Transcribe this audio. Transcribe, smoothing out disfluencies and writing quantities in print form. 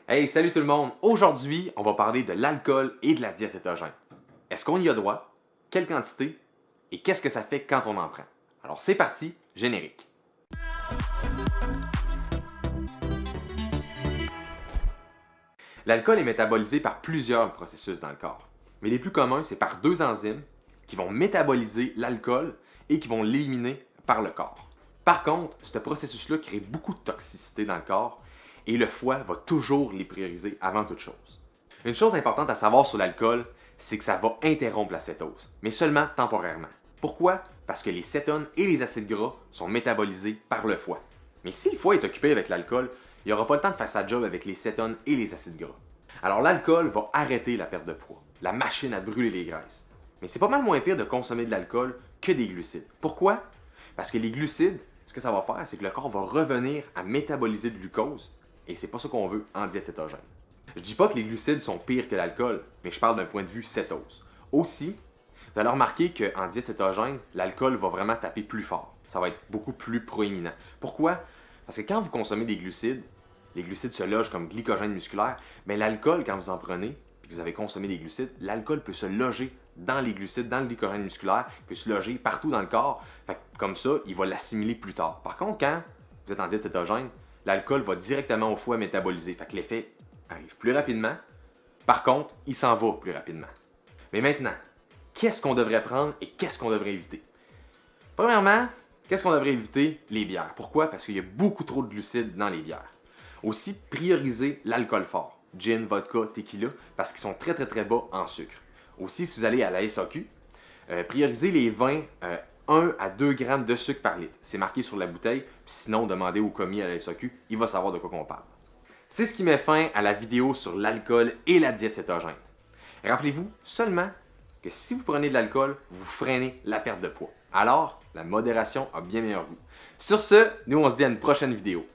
Hey, salut tout le monde! Aujourd'hui, on va parler de l'alcool et de la diète cétogène. Est-ce qu'on y a droit? Quelle quantité? Et qu'est-ce que ça fait quand on en prend? Alors c'est parti, générique. L'alcool est métabolisé par plusieurs processus dans le corps. Mais les plus communs, c'est par deux enzymes qui vont métaboliser l'alcool et qui vont l'éliminer par le corps. Par contre, ce processus-là crée beaucoup de toxicité dans le corps et le foie va toujours les prioriser avant toute chose. Une chose importante à savoir sur l'alcool, c'est que ça va interrompre la cétose, mais seulement temporairement. Pourquoi? Parce que les cétones et les acides gras sont métabolisés par le foie. Mais si le foie est occupé avec l'alcool, il n'aura pas le temps de faire sa job avec les cétones et les acides gras. Alors l'alcool va arrêter la perte de poids, la machine à brûler les graisses. Mais c'est pas mal moins pire de consommer de l'alcool que des glucides. Pourquoi? Parce que les glucides, ce que ça va faire, c'est que le corps va revenir à métaboliser de glucose, et c'est pas ça qu'on veut en diète cétogène. Je dis pas que les glucides sont pires que l'alcool, mais je parle d'un point de vue cétose. Aussi, vous allez remarquer qu'en diète cétogène, l'alcool va vraiment taper plus fort. Ça va être beaucoup plus proéminent. Pourquoi? Parce que quand vous consommez des glucides, les glucides se logent comme glycogène musculaire, mais l'alcool, quand vous en prenez, et que vous avez consommé des glucides, l'alcool peut se loger dans les glucides, dans le glycogène musculaire, il peut se loger partout dans le corps. Fait que, comme ça, il va l'assimiler plus tard. Par contre, quand vous êtes en diète cétogène, l'alcool va directement au foie métaboliser. Fait que l'effet arrive plus rapidement. Par contre, il s'en va plus rapidement. Mais maintenant, qu'est-ce qu'on devrait prendre et qu'est-ce qu'on devrait éviter? Premièrement, qu'est-ce qu'on devrait éviter? Les bières. Pourquoi? Parce qu'il y a beaucoup trop de glucides dans les bières. Aussi, prioriser l'alcool fort. Gin, vodka, tequila, parce qu'ils sont très bas en sucre. Aussi, si vous allez à la SAQ, priorisez les vins 1 à 2 grammes de sucre par litre. C'est marqué sur la bouteille, puis sinon, demandez au commis à la SAQ, il va savoir de quoi on parle. C'est ce qui met fin à la vidéo sur l'alcool et la diète cétogène. Rappelez-vous seulement que si vous prenez de l'alcool, vous freinez la perte de poids. Alors, la modération a bien meilleur goût. Sur ce, nous on se dit à une prochaine vidéo.